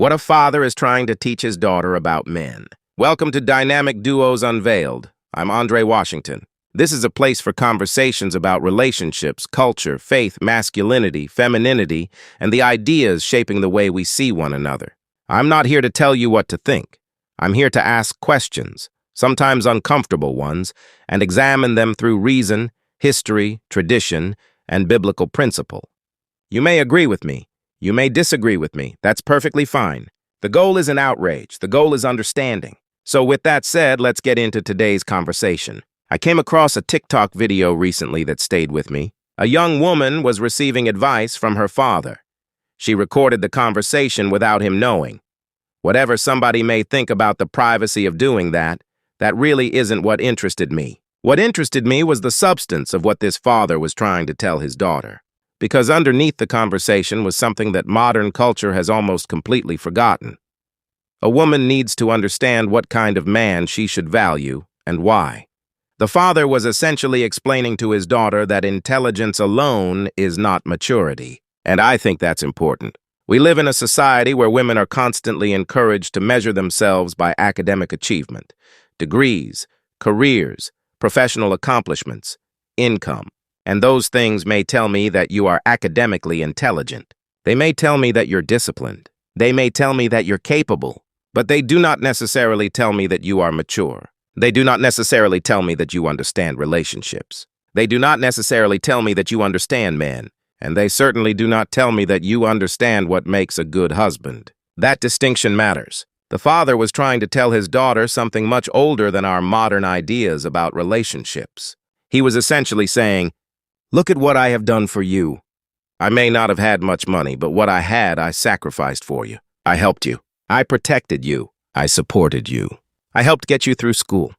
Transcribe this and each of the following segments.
What a father is trying to teach his daughter about men. Welcome to Dynamic Duos Unveiled. I'm Andre Washington. This is a place for conversations about relationships, culture, faith, masculinity, femininity, and the ideas shaping the way we see one another. I'm not here to tell you what to think. I'm here to ask questions, sometimes uncomfortable ones, and examine them through reason, history, tradition, and biblical principle. You may agree with me. You may disagree with me. That's perfectly fine. The goal isn't outrage. The goal is understanding. So with that said, let's get into today's conversation. I came across a TikTok video recently that stayed with me. A young woman was receiving advice from her father. She recorded the conversation without him knowing. Whatever somebody may think about the privacy of doing that, that really isn't what interested me. What interested me was the substance of what this father was trying to tell his daughter. Because underneath the conversation was something that modern culture has almost completely forgotten. A woman needs to understand what kind of man she should value and why. The father was essentially explaining to his daughter that intelligence alone is not maturity, and I think that's important. We live in a society where women are constantly encouraged to measure themselves by academic achievement, degrees, careers, professional accomplishments, income. And those things may tell me that you are academically intelligent. They may tell me that you're disciplined. They may tell me that you're capable. But they do not necessarily tell me that you are mature. They do not necessarily tell me that you understand relationships. They do not necessarily tell me that you understand men. And they certainly do not tell me that you understand what makes a good husband. That distinction matters. The father was trying to tell his daughter something much older than our modern ideas about relationships. He was essentially saying, "Look at what I have done for you. I may not have had much money, but what I had, I sacrificed for you. I helped you. I protected you. I supported you. I helped get you through school.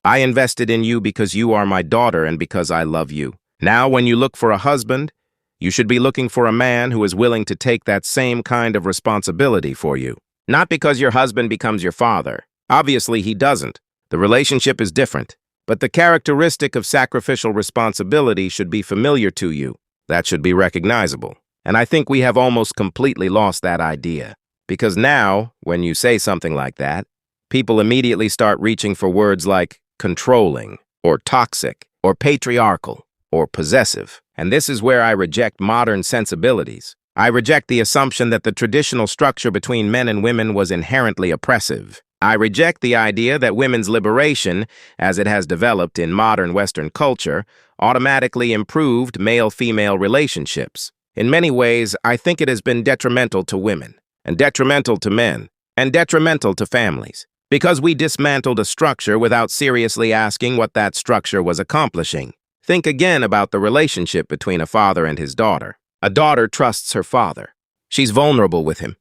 I invested in you because you are my daughter and because I love you. Now, when you look for a husband, you should be looking for a man who is willing to take that same kind of responsibility for you. Not because your husband becomes your father. Obviously, he doesn't. The relationship is different. But the characteristic of sacrificial responsibility should be familiar to you. That should be recognizable. And I think we have almost completely lost that idea. Because now, when you say something like that, people immediately start reaching for words like controlling, or toxic, or patriarchal, or possessive. And this is where I reject modern sensibilities. I reject the assumption that the traditional structure between men and women was inherently oppressive. I reject the idea that women's liberation, as it has developed in modern Western culture, automatically improved male-female relationships. In many ways, I think it has been detrimental to women, and detrimental to men, and detrimental to families, because we dismantled a structure without seriously asking what that structure was accomplishing. Think again about the relationship between a father and his daughter. A daughter trusts her father. She's vulnerable with him.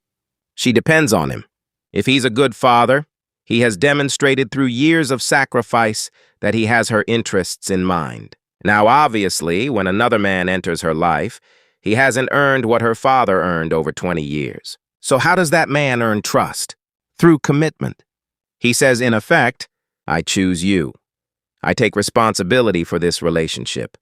She depends on him. If he's a good father, he has demonstrated through years of sacrifice that he has her interests in mind. Now, obviously, when another man enters her life, he hasn't earned what her father earned over 20 years. So how does that man earn trust? Through commitment. He says, in effect, I choose you. I take responsibility for this relationship.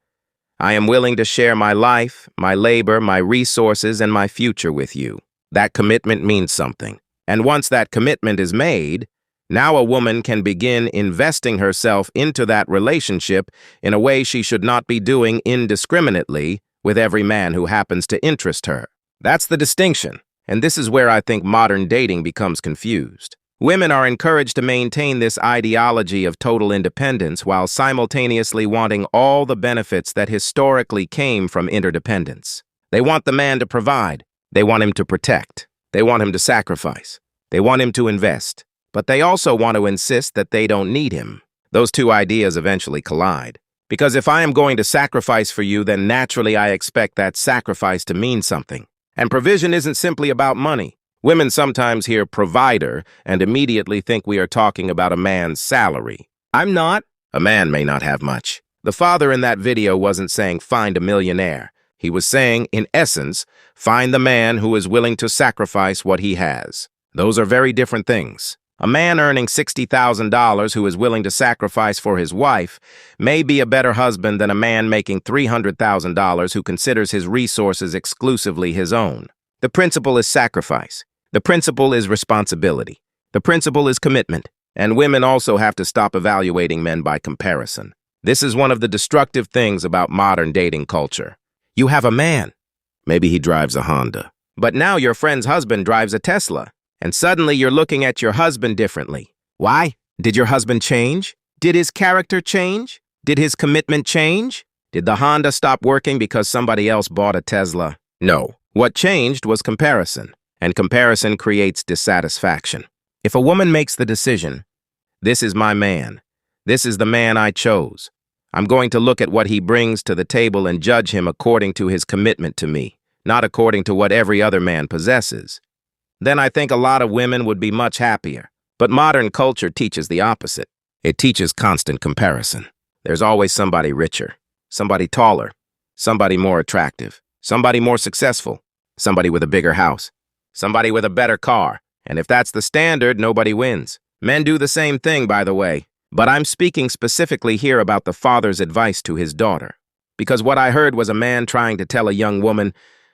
I am willing to share my life, my labor, my resources, and my future with you. That commitment means something. And once that commitment is made, now a woman can begin investing herself into that relationship in a way she should not be doing indiscriminately with every man who happens to interest her. That's the distinction, and this is where I think modern dating becomes confused. Women are encouraged to maintain this ideology of total independence while simultaneously wanting all the benefits that historically came from interdependence. They want the man to provide. They want him to protect. They want him to sacrifice. They want him to invest. But they also want to insist that they don't need him. Those two ideas eventually collide. Because if I am going to sacrifice for you, then naturally I expect that sacrifice to mean something. And provision isn't simply about money. Women sometimes hear provider and immediately think we are talking about a man's salary. I'm not. A man may not have much. The father in that video wasn't saying find a millionaire. He was saying, in essence, find the man who is willing to sacrifice what he has. Those are very different things. A man earning $60,000 who is willing to sacrifice for his wife may be a better husband than a man making $300,000 who considers his resources exclusively his own. The principle is sacrifice. The principle is responsibility. The principle is commitment. And women also have to stop evaluating men by comparison. This is one of the destructive things about modern dating culture. You have a man. Maybe he drives a Honda. But now your friend's husband drives a Tesla. And suddenly you're looking at your husband differently. Why? Did your husband change? Did his character change? Did his commitment change? Did the Honda stop working because somebody else bought a Tesla? No. What changed was comparison. And comparison creates dissatisfaction. If a woman makes the decision, this is my man. This is the man I chose. I'm going to look at what he brings to the table and judge him according to his commitment to me, not according to what every other man possesses. Then I think a lot of women would be much happier. But modern culture teaches the opposite. It teaches constant comparison. There's always somebody richer, somebody taller, somebody more attractive, somebody more successful, somebody with a bigger house, somebody with a better car. And if that's the standard, nobody wins. Men do the same thing, by the way. But I'm speaking specifically here about the father's advice to his daughter. Because what I heard was a man trying to tell a young woman,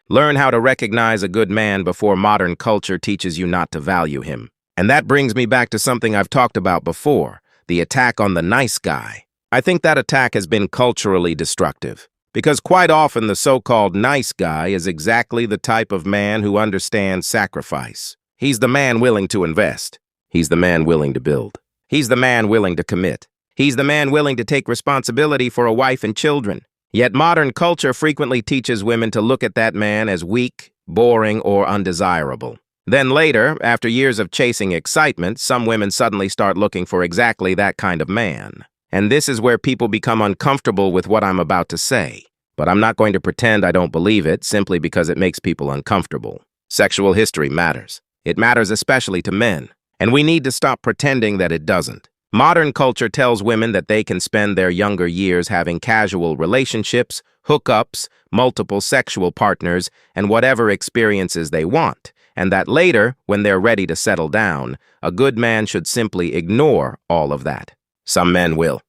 learn how to recognize a good man before modern culture teaches you not to value him. And that brings me back to something I've talked about before, the attack on the nice guy. I think that attack has been culturally destructive. Because quite often the so-called nice guy is exactly the type of man who understands sacrifice. He's the man willing to invest. He's the man willing to build. He's the man willing to commit. He's the man willing to take responsibility for a wife and children. Yet modern culture frequently teaches women to look at that man as weak, boring, or undesirable. Then later, after years of chasing excitement, some women suddenly start looking for exactly that kind of man. And this is where people become uncomfortable with what I'm about to say. But I'm not going to pretend I don't believe it simply because it makes people uncomfortable. Sexual history matters. It matters especially to men. And we need to stop pretending that it doesn't. Modern culture tells women that they can spend their younger years having casual relationships, hookups, multiple sexual partners, and whatever experiences they want, and that later, when they're ready to settle down, a good man should simply ignore all of that. Some men will.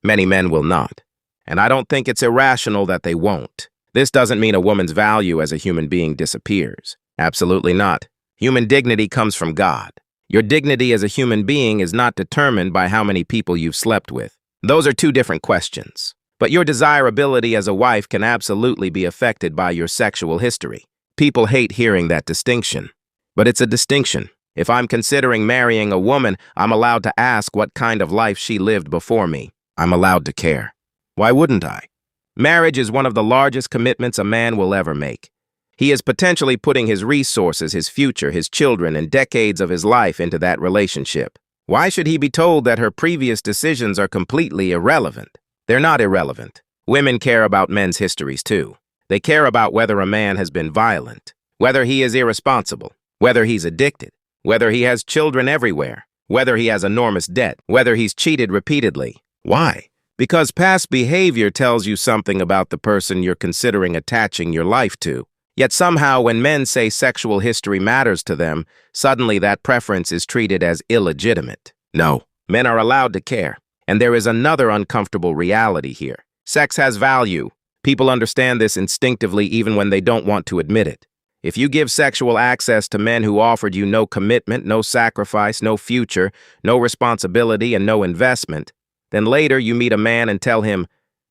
Many men will not. And I don't think it's irrational that they won't. This doesn't mean a woman's value as a human being disappears. Absolutely not. Human dignity comes from God. Your dignity as a human being is not determined by how many people you've slept with. Those are two different questions. But your desirability as a wife can absolutely be affected by your sexual history. People hate hearing that distinction. But it's a distinction. If I'm considering marrying a woman, I'm allowed to ask what kind of life she lived before me. I'm allowed to care. Why wouldn't I? Marriage is one of the largest commitments a man will ever make. He is potentially putting his resources, his future, his children, and decades of his life into that relationship. Why should he be told that her previous decisions are completely irrelevant? They're not irrelevant. Women care about men's histories too. They care about whether a man has been violent, whether he is irresponsible, whether he's addicted, whether he has children everywhere, whether he has enormous debt, whether he's cheated repeatedly. Why? Because past behavior tells you something about the person you're considering attaching your life to. Yet somehow when men say sexual history matters to them, suddenly that preference is treated as illegitimate. No, men are allowed to care. And there is another uncomfortable reality here. Sex has value. People understand this instinctively even when they don't want to admit it. If you give sexual access to men who offered you no commitment, no sacrifice, no future, no responsibility, and no investment, then later you meet a man and tell him,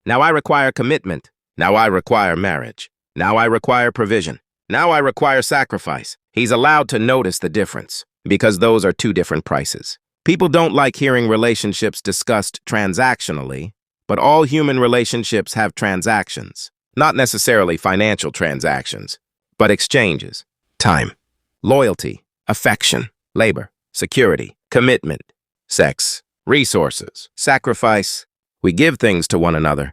now I require commitment. Now I require marriage. Now I require provision. Now I require sacrifice. He's allowed to notice the difference, because those are two different prices. People don't like hearing relationships discussed transactionally, but all human relationships have transactions. Not necessarily financial transactions, but exchanges. Time, loyalty, affection, labor, security, commitment, sex, resources, sacrifice. We give things to one another.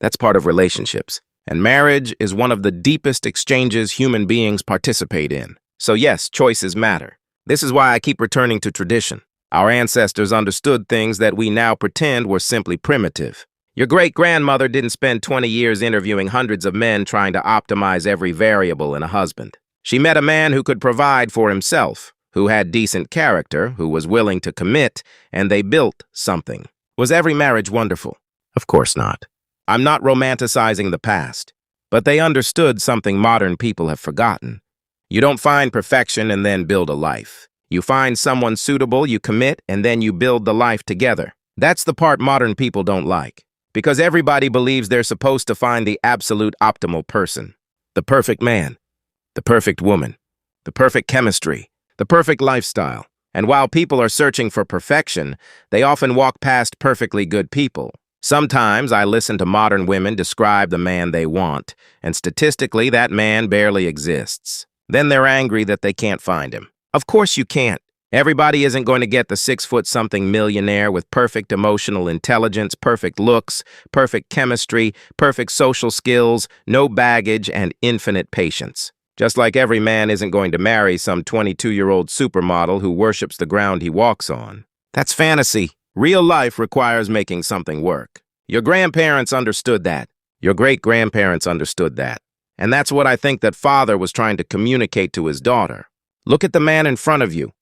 That's part of relationships. And marriage is one of the deepest exchanges human beings participate in. So yes, choices matter. This is why I keep returning to tradition. Our ancestors understood things that we now pretend were simply primitive. Your great-grandmother didn't spend 20 years interviewing hundreds of men trying to optimize every variable in a husband. She met a man who could provide for himself, who had decent character, who was willing to commit, and they built something. Was every marriage wonderful? Of course not. I'm not romanticizing the past, but they understood something modern people have forgotten. You don't find perfection and then build a life. You find someone suitable, you commit, and then you build the life together. That's the part modern people don't like. Because everybody believes they're supposed to find the absolute optimal person. The perfect man. The perfect woman. The perfect chemistry. The perfect lifestyle. And while people are searching for perfection, they often walk past perfectly good people. Sometimes I listen to modern women describe the man they want, and statistically that man barely exists. Then they're angry that they can't find him. Of course you can't. Everybody isn't going to get the 6-foot-something millionaire with perfect emotional intelligence, perfect looks, perfect chemistry, perfect social skills, no baggage, and infinite patience. Just like every man isn't going to marry some 22-year-old supermodel who worships the ground he walks on. That's fantasy. Real life requires making something work. Your grandparents understood that. Your great-grandparents understood that. And that's what I think that father was trying to communicate to his daughter. Look at the man in front of you.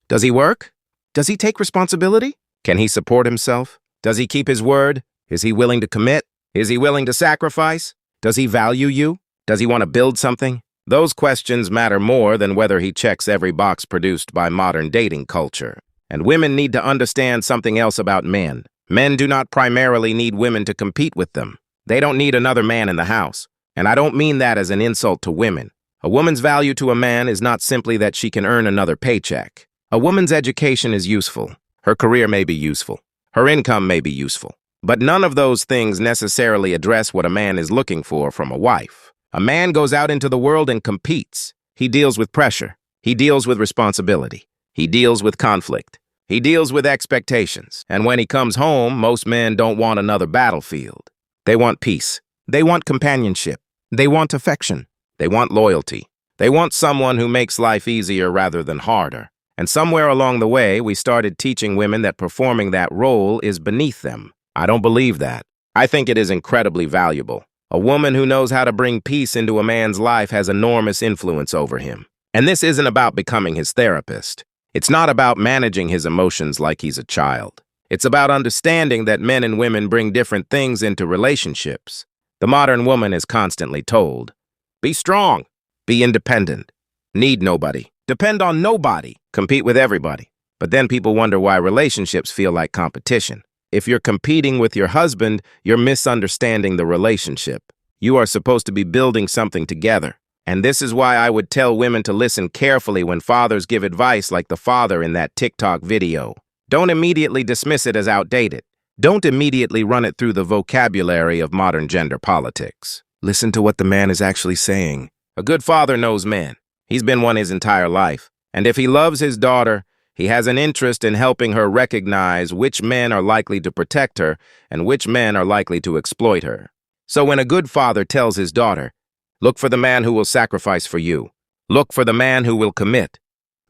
Does he work? Does he take responsibility? Can he support himself? Does he keep his word? Is he willing to commit? Is he willing to sacrifice? Does he value you? Does he want to build something? Those questions matter more than whether he checks every box produced by modern dating culture. And women need to understand something else about men. Men do not primarily need women to compete with them. They don't need another man in the house. And I don't mean that as an insult to women. A woman's value to a man is not simply that she can earn another paycheck. A woman's education is useful. Her career may be useful. Her income may be useful. But none of those things necessarily address what a man is looking for from a wife. A man goes out into the world and competes. He deals with pressure. He deals with responsibility. He deals with conflict. He deals with expectations. And when he comes home, most men don't want another battlefield. They want peace. They want companionship. They want affection. They want loyalty. They want someone who makes life easier rather than harder. And somewhere along the way, we started teaching women that performing that role is beneath them. I don't believe that. I think it is incredibly valuable. A woman who knows how to bring peace into a man's life has enormous influence over him. And this isn't about becoming his therapist. It's not about managing his emotions like he's a child. It's about understanding that men and women bring different things into relationships. The modern woman is constantly told, be strong, be independent, need nobody, depend on nobody, compete with everybody. But then people wonder why relationships feel like competition. If you're competing with your husband, you're misunderstanding the relationship. You are supposed to be building something together. And this is why I would tell women to listen carefully when fathers give advice like the father in that TikTok video. Don't immediately dismiss it as outdated. Don't immediately run it through the vocabulary of modern gender politics. Listen to what the man is actually saying. A good father knows men. He's been one his entire life. And if he loves his daughter, he has an interest in helping her recognize which men are likely to protect her and which men are likely to exploit her. So when a good father tells his daughter, look for the man who will sacrifice for you. Look for the man who will commit.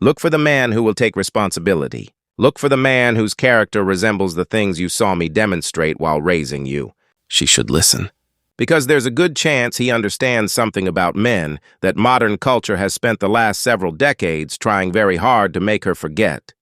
Look for the man who will take responsibility. Look for the man whose character resembles the things you saw me demonstrate while raising you. She should listen. Because there's a good chance he understands something about men that modern culture has spent the last several decades trying very hard to make her forget.